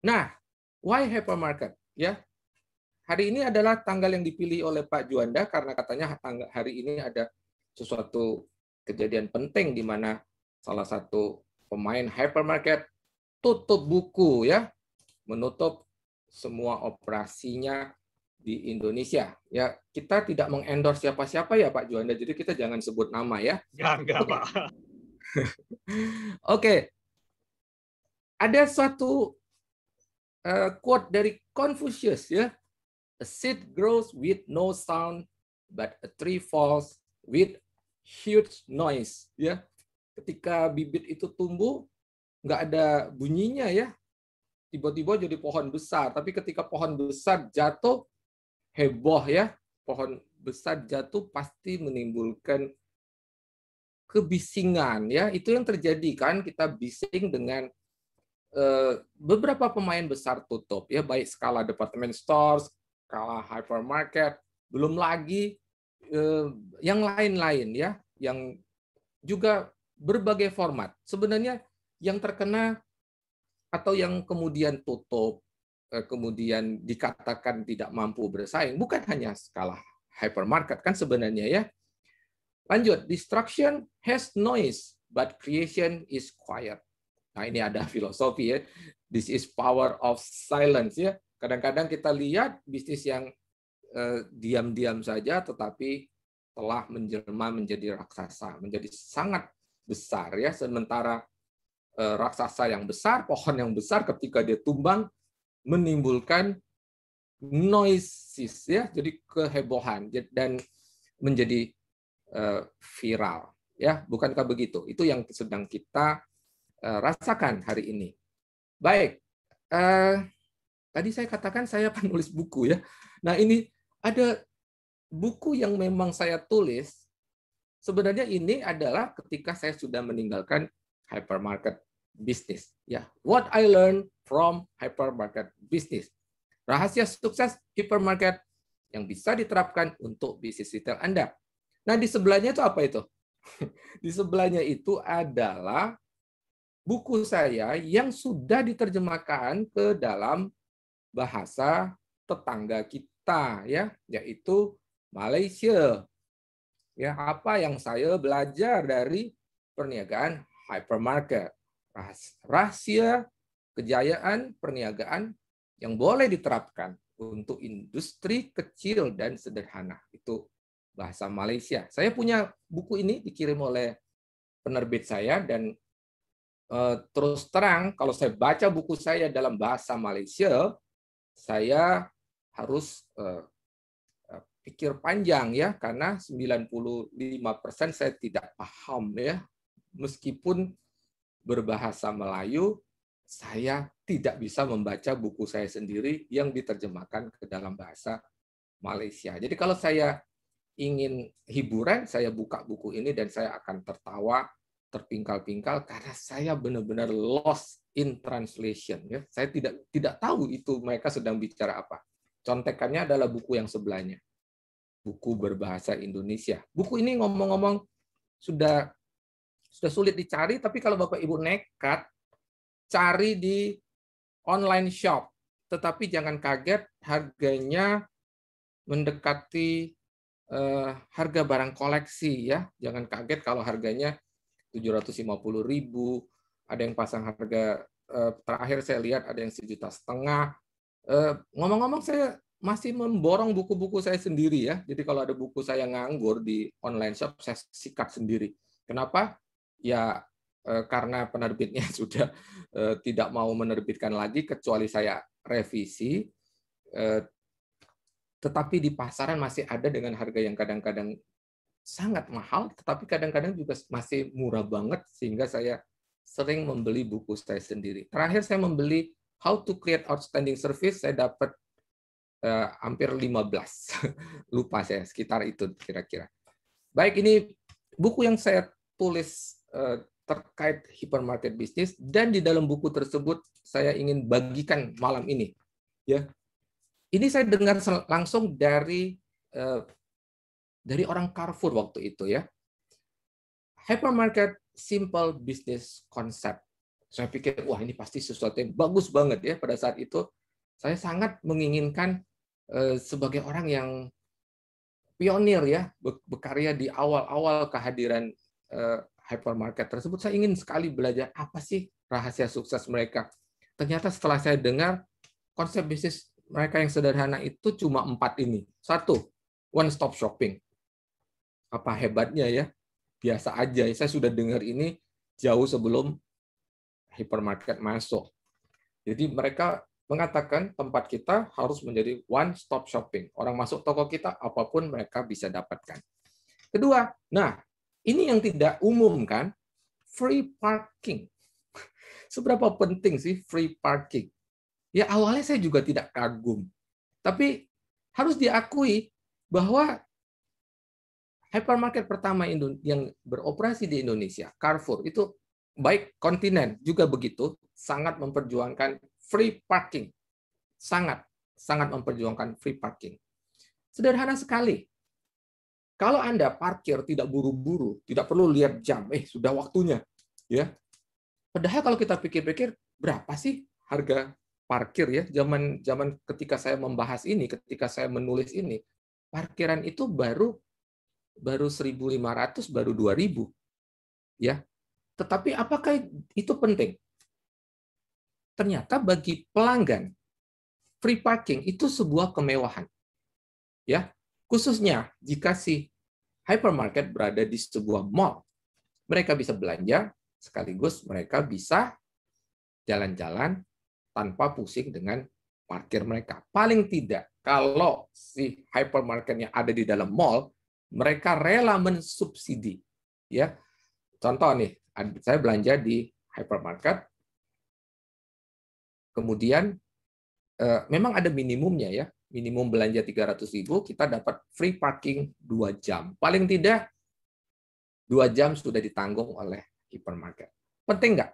Nah, why hypermarket? Ya, hari ini adalah tanggal yang dipilih oleh Pak Juanda karena katanya hari ini ada sesuatu kejadian penting di mana salah satu pemain hypermarket tutup buku ya, menutup semua operasinya di Indonesia. Ya, kita tidak mengendorse siapa-siapa ya Pak Juanda, jadi kita jangan sebut nama ya. Enggak, Oke. Pak. Oke. Ada suatu quote dari Confucius ya. A seed grows with no sound, but a tree falls with huge noise. Ya, ketika bibit itu tumbuh, nggak ada bunyinya ya, tiba-tiba jadi pohon besar. Tapi ketika pohon besar jatuh, heboh ya. Pohon besar jatuh pasti menimbulkan kebisingan ya. Itu yang terjadi kan, kita bising dengan beberapa pemain besar tutup ya, baik skala department stores, skala hypermarket, belum lagi yang lain-lain ya, yang juga berbagai format. Sebenarnya yang terkena atau yang kemudian tutup, kemudian dikatakan tidak mampu bersaing, bukan hanya skala hypermarket kan sebenarnya ya. Lanjut, destruction has noise, but creation is quiet. Nah, ini ada filosofi ya. This is power of silence ya. Kadang-kadang kita lihat bisnis yang diam-diam saja tetapi telah menjelma menjadi raksasa, menjadi sangat besar ya. Sementara raksasa yang besar, pohon yang besar ketika dia tumbang menimbulkan noises ya, jadi kehebohan dan menjadi viral ya. Bukankah begitu? Itu yang sedang kita rasakan hari ini. Baik, tadi saya katakan saya penulis buku ya. Nah ini ada buku yang memang saya tulis. Sebenarnya ini adalah ketika saya sudah meninggalkan hypermarket business. Ya, what I learned from hypermarket business. Rahasia sukses hypermarket yang bisa diterapkan untuk bisnis retail Anda. Nah di sebelahnya itu apa itu? Di sebelahnya itu adalah buku saya yang sudah diterjemahkan ke dalam bahasa tetangga kita ya, yaitu Malaysia. Ya, apa yang saya belajar dari perniagaan hypermarket. Rahasia kejayaan perniagaan yang boleh diterapkan untuk industri kecil dan sederhana. Itu bahasa Malaysia. Saya punya buku ini dikirim oleh penerbit saya dan terus terang kalau saya baca buku saya dalam bahasa Malaysia, saya harus pikir panjang ya karena 95% saya tidak paham ya. Meskipun berbahasa Melayu, saya tidak bisa membaca buku saya sendiri yang diterjemahkan ke dalam bahasa Malaysia. Jadi kalau saya ingin hiburan, saya buka buku ini dan saya akan tertawa terpingkal-pingkal karena saya benar-benar lost in translation ya. Saya tidak tahu itu mereka sedang bicara apa. Contekannya adalah buku yang sebelahnya. Buku berbahasa Indonesia. Buku ini ngomong-ngomong sudah sulit dicari, tapi kalau Bapak Ibu nekat cari di online shop. Tetapi jangan kaget harganya mendekati harga barang koleksi ya. Jangan kaget kalau harganya 750.000, ada yang pasang harga terakhir saya lihat ada yang 1,5 juta. Ngomong-ngomong saya masih memborong buku-buku saya sendiri ya. Jadi kalau ada buku saya nganggur di online shop saya sikat sendiri. Kenapa? Ya karena penerbitnya sudah tidak mau menerbitkan lagi kecuali saya revisi. Tetapi di pasaran masih ada dengan harga yang kadang-kadang sangat mahal, tetapi kadang-kadang juga masih murah banget, sehingga saya sering membeli buku saya sendiri. Terakhir saya membeli How to Create Outstanding Service, saya dapat hampir 15. Lupa saya, sekitar itu kira-kira. Baik, ini buku yang saya tulis terkait hypermarket bisnis, dan di dalam buku tersebut saya ingin bagikan malam ini. Ya, ini saya dengar langsung dari orang Carrefour waktu itu ya. Hypermarket simple business concept. Saya pikir, wah ini pasti sesuatu yang bagus banget ya. Pada saat itu, saya sangat menginginkan sebagai orang yang pionir ya, berkarya di awal-awal kehadiran hypermarket tersebut. Saya ingin sekali belajar apa sih rahasia sukses mereka. Ternyata setelah saya dengar, konsep bisnis mereka yang sederhana itu cuma 4 ini. 1, one stop shopping. Apa hebatnya ya? Biasa aja. Saya sudah dengar ini jauh sebelum hypermarket masuk. Jadi mereka mengatakan tempat kita harus menjadi one stop shopping. Orang masuk toko kita, apapun mereka bisa dapatkan. Kedua, nah ini yang tidak umum kan, free parking. Seberapa penting sih free parking? Ya awalnya saya juga tidak kagum. Tapi harus diakui bahwa hypermarket pertama yang beroperasi di Indonesia, Carrefour, itu baik kontinen juga begitu, sangat memperjuangkan free parking. Sangat memperjuangkan free parking. Sederhana sekali. Kalau Anda parkir tidak buru-buru, tidak perlu lihat jam, sudah waktunya. Ya. Padahal kalau kita pikir-pikir, berapa sih harga parkir ya? Zaman ketika saya membahas ini, ketika saya menulis ini, parkiran itu baru 1.500, baru 2.000. Ya. Tetapi apakah itu penting? Ternyata bagi pelanggan, free parking itu sebuah kemewahan. Ya, khususnya jika si hypermarket berada di sebuah mall. Mereka bisa belanja, sekaligus mereka bisa jalan-jalan tanpa pusing dengan parkir mereka. Paling tidak, kalau si hypermarketnya ada di dalam mall, mereka rela mensubsidi. Ya, contoh nih, saya belanja di hypermarket, kemudian memang ada minimumnya ya, minimum belanja 300.000, kita dapat free parking 2 jam. Paling tidak 2 jam sudah ditanggung oleh hypermarket. Penting nggak?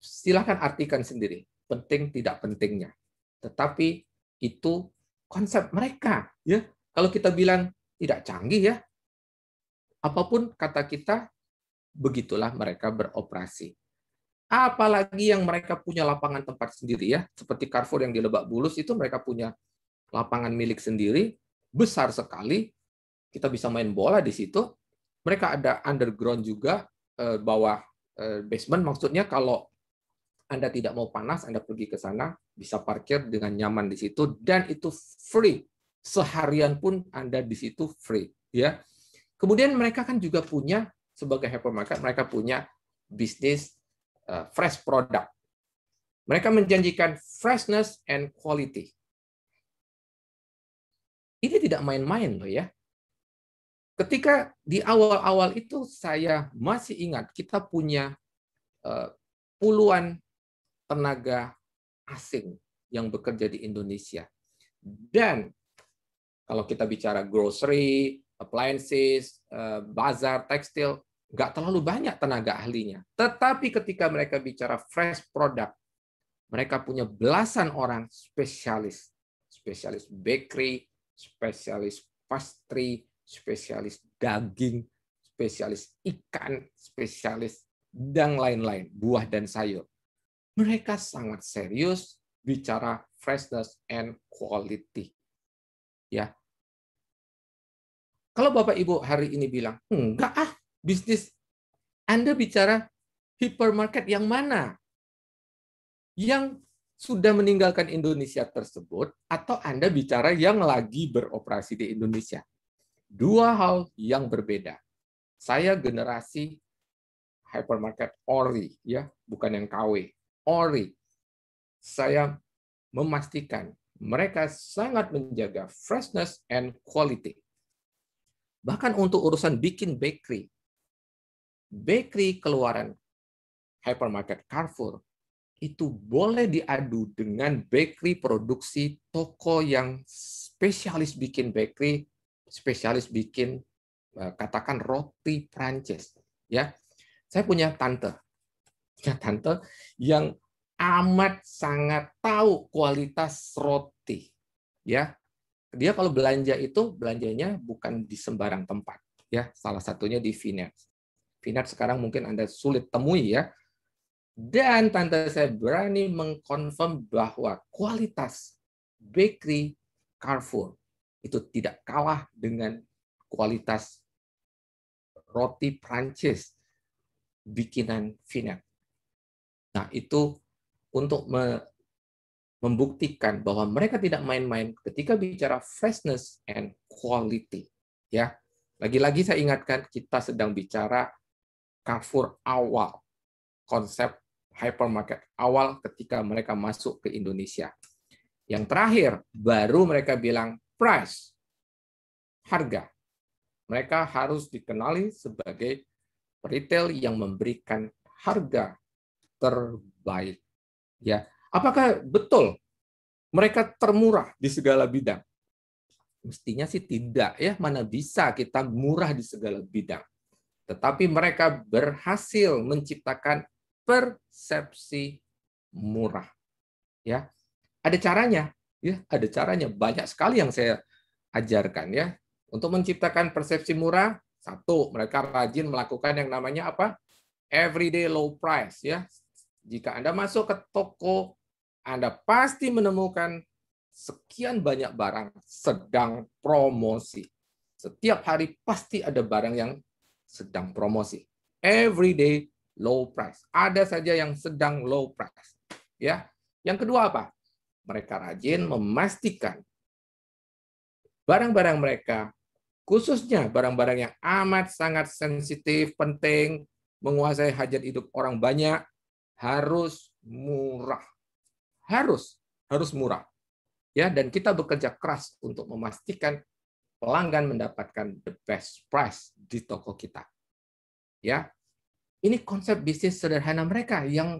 Silahkan artikan sendiri, penting tidak pentingnya. Tetapi itu konsep mereka. Ya, kalau kita bilang tidak canggih ya, apapun kata kita, begitulah mereka beroperasi. Apalagi yang mereka punya lapangan tempat sendiri ya, seperti Carrefour yang di Lebak Bulus itu mereka punya lapangan milik sendiri, besar sekali, kita bisa main bola di situ. Mereka ada underground juga, bawah basement, maksudnya kalau Anda tidak mau panas, Anda pergi ke sana, bisa parkir dengan nyaman di situ, dan itu free. Seharian pun Anda di situ free. Ya. Kemudian mereka kan juga punya, sebagai hypermarket, mereka punya bisnis fresh product. Mereka menjanjikan freshness and quality. Ini tidak main-main loh ya. Ketika di awal-awal itu saya masih ingat kita punya puluhan tenaga asing yang bekerja di Indonesia. Dan kalau kita bicara grocery, appliances, bazar, tekstil, nggak terlalu banyak tenaga ahlinya. Tetapi ketika mereka bicara fresh product, mereka punya belasan orang spesialis. Spesialis bakery, spesialis pastry, spesialis daging, spesialis ikan, spesialis dan lain-lain, buah dan sayur. Mereka sangat serius bicara freshness and quality. Ya. Kalau Bapak Ibu hari ini bilang, enggak bisnis Anda bicara hypermarket yang mana? Yang sudah meninggalkan Indonesia tersebut, atau Anda bicara yang lagi beroperasi di Indonesia? Dua hal yang berbeda. Saya generasi hypermarket ori, ya, bukan yang KW. Ori. Saya memastikan mereka sangat menjaga freshness and quality. Bahkan untuk urusan bikin bakery keluaran hypermarket Carrefour itu boleh diadu dengan bakery produksi toko yang spesialis bikin bakery, spesialis bikin katakan roti Prancis. Ya, saya punya tante yang amat sangat tahu kualitas roti. Ya, dia kalau belanja itu belanjanya bukan di sembarang tempat. Ya, salah satunya di Vineyard. Vineyard sekarang mungkin Anda sulit temui ya. Dan tante saya berani mengkonfirm bahwa kualitas bakery Carrefour itu tidak kalah dengan kualitas roti Prancis bikinan Vinette. Nah, itu untuk membuktikan bahwa mereka tidak main-main ketika bicara freshness and quality. Ya, lagi-lagi saya ingatkan kita sedang bicara Carrefour awal, konsep hypermarket awal ketika mereka masuk ke Indonesia. Yang terakhir, baru mereka bilang price, harga. Mereka harus dikenali sebagai retail yang memberikan harga terbaik. Ya, apakah betul mereka termurah di segala bidang? Mestinya sih tidak ya, mana bisa kita murah di segala bidang. Tetapi mereka berhasil menciptakan persepsi murah. Ya, ada caranya, ya, ada caranya. Banyak sekali yang saya ajarkan ya. Untuk menciptakan persepsi murah, satu, mereka rajin melakukan yang namanya apa? Everyday low price ya. Jika Anda masuk ke toko, Anda pasti menemukan sekian banyak barang sedang promosi. Setiap hari pasti ada barang yang sedang promosi. Everyday low price. Ada saja yang sedang low price. Ya. Yang kedua apa? Mereka rajin memastikan barang-barang mereka, khususnya barang-barang yang amat sangat sensitif, penting, menguasai hajat hidup orang banyak, harus murah. Harus murah. Ya, dan kita bekerja keras untuk memastikan pelanggan mendapatkan the best price di toko kita. Ya. Ini konsep bisnis sederhana mereka yang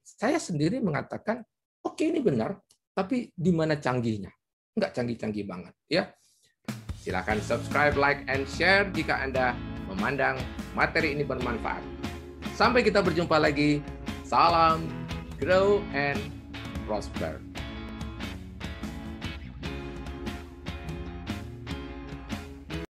saya sendiri mengatakan, oke, ini benar, tapi di mana canggihnya? Enggak canggih-canggih banget, ya. Silakan subscribe, like, and share jika Anda memandang materi ini bermanfaat. Sampai kita berjumpa lagi. Salam, grow and prosper.